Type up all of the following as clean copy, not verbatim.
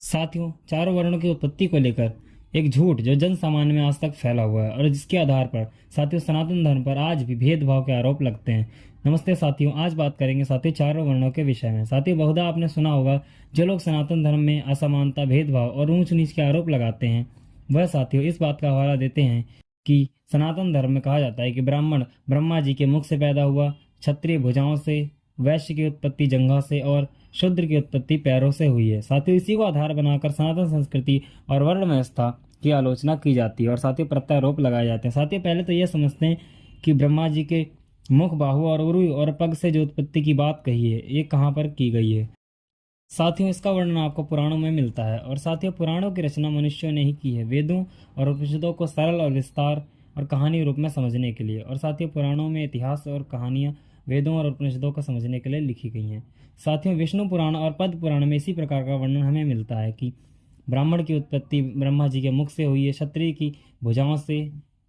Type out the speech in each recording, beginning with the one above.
साथियों, चारों वर्णों की उत्पत्ति को लेकर एक झूठ जो जन सामान्य में आज तक फैला हुआ है और जिसके आधार पर साथियों सनातन धर्म पर आज भी भेदभाव के आरोप लगते हैं। नमस्ते साथियों, आज बात करेंगे साथियों चारों वर्णों के विषय में। साथियों, बहुधा आपने सुना होगा जो लोग सनातन धर्म में असमानता, भेदभाव और ऊंच नीच के आरोप लगाते हैं, वह साथियों इस बात का हवाला देते हैं कि सनातन धर्म में कहा जाता है कि ब्राह्मण ब्रह्मा जी के मुख से पैदा हुआ, क्षत्रिय भुजाओं से, वैश्य की उत्पत्ति जंघा से और शूद्र की उत्पत्ति पैरों से हुई है। साथियों, इसी को आधार बनाकर सनातन संस्कृति और वर्ण व्यवस्था की आलोचना की जाती है और साथियों प्रत्यारोप लगाए जाते हैं। साथियों, पहले तो यह समझते हैं कि ब्रह्मा जी के मुख, बाहु और उरु और पग से जो उत्पत्ति की बात कही है, ये कहाँ पर की गई है। साथियों, इसका वर्णन आपको पुराणों में मिलता है और साथियों पुराणों की रचना मनुष्यों ने ही की है, वेदों और उपनिषदों को सरल और विस्तार और कहानी रूप में समझने के लिए। और साथियों पुराणों में इतिहास और कहानियाँ वेदों और उपनिषदों को समझने के लिए लिखी गई हैं। साथियों, विष्णु पुराण और पद्म पुराण में इसी प्रकार का वर्णन हमें मिलता है कि ब्राह्मण की उत्पत्ति ब्रह्मा जी के मुख से हुई है, क्षत्रिय की भुजाओं से,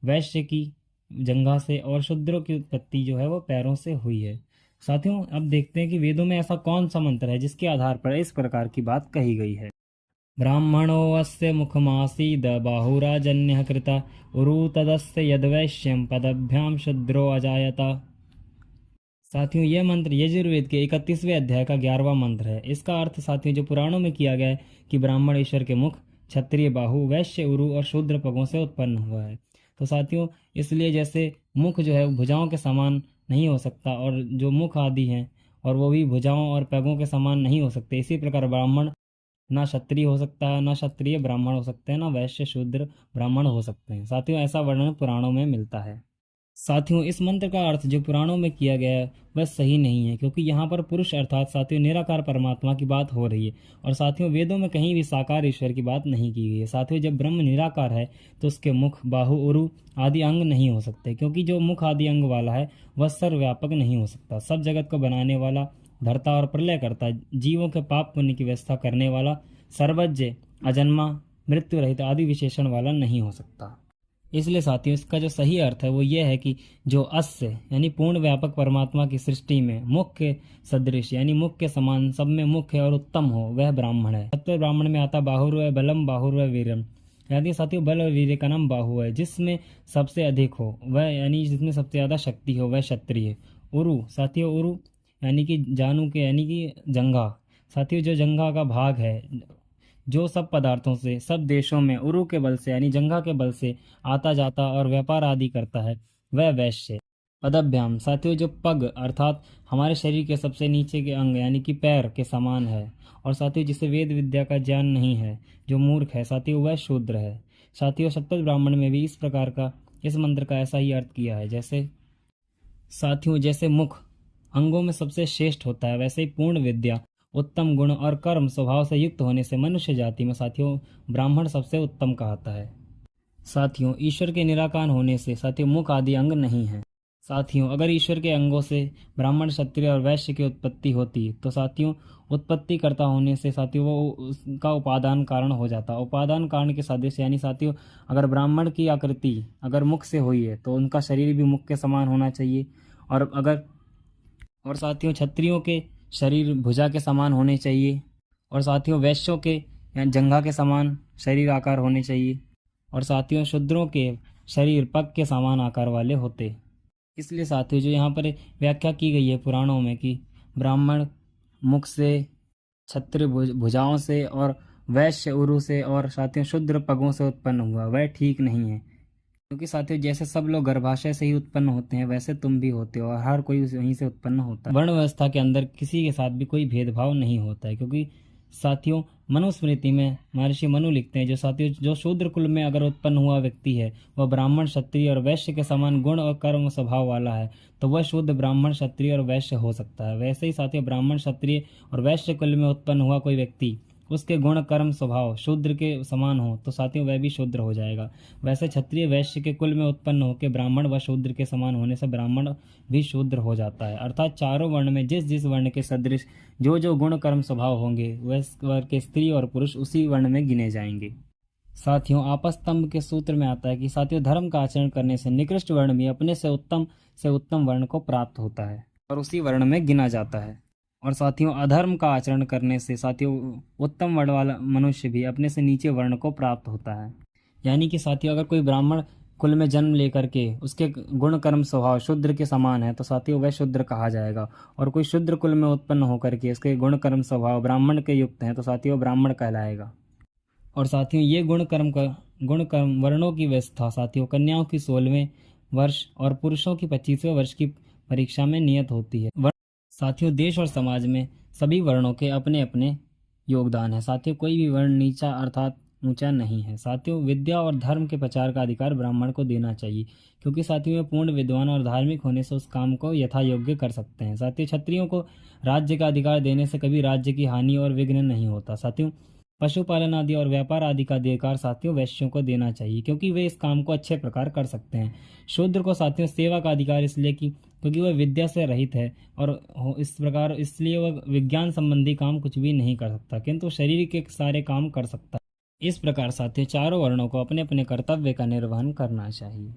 वैश्य की जंघा से और शूद्रों की उत्पत्ति जो है वो पैरों से हुई है। साथियों, अब देखते हैं कि वेदों में ऐसा कौन सा मंत्र है जिसके आधार पर इस प्रकार की बात कही गई है। ब्राह्मणो अस्य मुखमासीद बाहुराजन्य कृता उरु तदस्य यद्वैश्यम पदभ्याम शूद्रो अजायता। साथियों, यह मंत्र यजुर्वेद के 31वें अध्याय का 11वां मंत्र है। इसका अर्थ साथियों जो पुराणों में किया गया है कि ब्राह्मण ईश्वर के मुख, क्षत्रिय बाहु, वैश्य उरु और शूद्र पगों से उत्पन्न हुआ है। तो साथियों इसलिए जैसे मुख जो है भुजाओं के समान नहीं हो सकता और जो मुख आदि हैं और वो भी भुजाओं और पैगों के समान नहीं हो सकते, इसी प्रकार ब्राह्मण ना क्षत्रिय हो सकता है, ना क्षत्रिय ब्राह्मण हो सकते हैं, ना वैश्य शूद्र ब्राह्मण हो सकते हैं। साथियों, ऐसा वर्णन पुराणों में मिलता है। साथियों, इस मंत्र का अर्थ जो पुराणों में किया गया है वह सही नहीं है, क्योंकि यहाँ पर पुरुष अर्थात साथियों निराकार परमात्मा की बात हो रही है और साथियों वेदों में कहीं भी साकार ईश्वर की बात नहीं की गई है। साथियों, जब ब्रह्म निराकार है तो उसके मुख, बाहु, उरु आदि अंग नहीं हो सकते, क्योंकि जो मुख आदि अंग वाला है वह सर्वव्यापक नहीं हो सकता। सब जगत को बनाने वाला, धरता और प्रलय करता, जीवों के पाप पुण्य की व्यवस्था करने वाला, सर्वज्ञ, अजन्मा, मृत्यु रहित आदि विशेषण वाला नहीं हो सकता। इसलिए साथियों इसका जो सही अर्थ है वो ये है कि जो अस्य यानी पूर्ण व्यापक परमात्मा की सृष्टि में मुख के सदृश यानी मुख के समान सब में मुख्य और उत्तम हो, वह ब्राह्मण है। सत्य ब्राह्मण में आता बाहुर बलम बाहुर वीरम, यानी साथियों बल और वीर्य का नाम बाहु है। जिसमें सबसे अधिक हो वह यानी जिसमें सबसे ज़्यादा शक्ति हो वह क्षत्रिय है। उरु, साथियों उरु यानी कि जानू के यानी कि जंघा, साथियों जो जंघा का भाग है जो सब पदार्थों से, सब देशों में उरु के बल से यानी जंघा के बल से आता जाता और व्यापार आदि करता है, वह वैश्य। पदभ्याम, साथियों जो पग अर्थात हमारे शरीर के सबसे नीचे के अंग यानी कि पैर के समान है और साथियों जिसे वेद विद्या का ज्ञान नहीं है, जो मूर्ख है साथियों वह शूद्र है। साथियों शतपथ ब्राह्मण में भी इस प्रकार का इस मंत्र का ऐसा ही अर्थ किया है। जैसे साथियों जैसे मुख अंगों में सबसे श्रेष्ठ होता है, वैसे ही पूर्ण विद्या, उत्तम गुण और कर्म स्वभाव से युक्त होने से मनुष्य जाति में साथियों ब्राह्मण सबसे उत्तम कहता है। साथियों ईश्वर के निराकार होने से साथियों मुख आदि अंग नहीं है। साथियों अगर ईश्वर के अंगों से ब्राह्मण, क्षत्रिय और वैश्य की उत्पत्ति होती तो साथियों उत्पत्ति करता होने से साथियों वो उसका उपादान कारण हो जाता। उपादान कारण के सदृश यानी साथियों अगर ब्राह्मण की आकृति अगर मुख से हुई है तो उनका शरीर भी मुख के समान होना चाहिए और साथियों क्षत्रियों के शरीर भुजा के समान होने चाहिए और साथियों वैश्यों के यानी जंघा के समान शरीर आकार होने चाहिए और साथियों शूद्रों के शरीर पग के समान आकार वाले होते। इसलिए साथियों जो यहाँ पर व्याख्या की गई है पुराणों में कि ब्राह्मण मुख से, क्षत्रिय भुजाओं से और वैश्य उरु से और साथियों शूद्र पगों से उत्पन्न हुआ, वह ठीक नहीं है। क्योंकि साथियों जैसे सब लोग गर्भाशय से ही उत्पन्न होते हैं वैसे तुम भी होते हो और हर कोई वहीं से उत्पन्न होता है। वर्ण व्यवस्था के अंदर किसी के साथ भी कोई भेदभाव नहीं होता है, क्योंकि साथियों मनुस्मृति में महर्षि मनु लिखते हैं जो साथियों जो शूद्र कुल में अगर उत्पन्न हुआ व्यक्ति है वह ब्राह्मण, क्षत्रिय और वैश्य के समान गुण और कर्म स्वभाव वाला है तो वह शुद्ध ब्राह्मण, क्षत्रिय और वैश्य हो सकता है। वैसे ही साथियों ब्राह्मण, क्षत्रिय और वैश्य कुल में उत्पन्न हुआ कोई व्यक्ति उसके गुण कर्म स्वभाव शूद्र के समान हो तो साथियों वह भी शूद्र हो जाएगा। वैसे क्षत्रिय वैश्य के कुल में उत्पन्न होकर ब्राह्मण व शूद्र के समान होने से ब्राह्मण भी शूद्र हो जाता है। अर्थात चारों वर्ण में जिस जिस वर्ण के सदृश जो जो गुण कर्म स्वभाव होंगे वह वर्ग के स्त्री और पुरुष उसी वर्ण में गिने जाएंगे। साथियों आपस्तंभ के सूत्र में आता है कि साथियों धर्म का आचरण करने से निकृष्ट वर्ण भी अपने से उत्तम वर्ण को प्राप्त होता है और उसी वर्ण में गिना जाता है। और साथियों अधर्म का आचरण करने से साथियों उत्तम वर्ण वाला मनुष्य भी अपने से नीचे वर्ण को प्राप्त होता है। यानी कि साथियों अगर कोई ब्राह्मण कुल में जन्म लेकर के उसके गुण कर्म स्वभाव शूद्र के समान है तो साथियों वह शूद्र कहा जाएगा। और कोई शूद्र कुल में उत्पन्न होकर के उसके गुण कर्म स्वभाव ब्राह्मण के युक्त हैं तो साथियों ब्राह्मण कहलाएगा। और साथियों ये गुण कर्म वर्णों की व्यवस्था साथियों कन्याओं की 16वें वर्ष और पुरुषों की 25वें वर्ष की परीक्षा में नियत होती है। साथियों देश और समाज में सभी वर्णों के अपने अपने योगदान है। साथियों कोई भी वर्ण नीचा अर्थात ऊंचा नहीं है। साथियों विद्या और धर्म के प्रचार का अधिकार ब्राह्मण को देना चाहिए, क्योंकि साथियों वे पूर्ण विद्वान और धार्मिक होने से उस काम को यथा योग्य कर सकते हैं। साथियों क्षत्रियों को राज्य का अधिकार देने से कभी राज्य की हानि और विघ्न नहीं होता। साथियों पशुपालन आदि और व्यापार आदि का अधिकार साथियों वैश्यों को देना चाहिए, क्योंकि वे इस काम को अच्छे प्रकार कर सकते हैं। शूद्र को साथियों सेवा का अधिकार इसलिए कि क्योंकि वह विद्या से रहित है और इस प्रकार इसलिए वह विज्ञान संबंधी काम कुछ भी नहीं कर सकता, किंतु शरीर के सारे काम कर सकता है। इस प्रकार साथियों चारों वर्णों को अपने अपने कर्तव्य का निर्वहन करना चाहिए।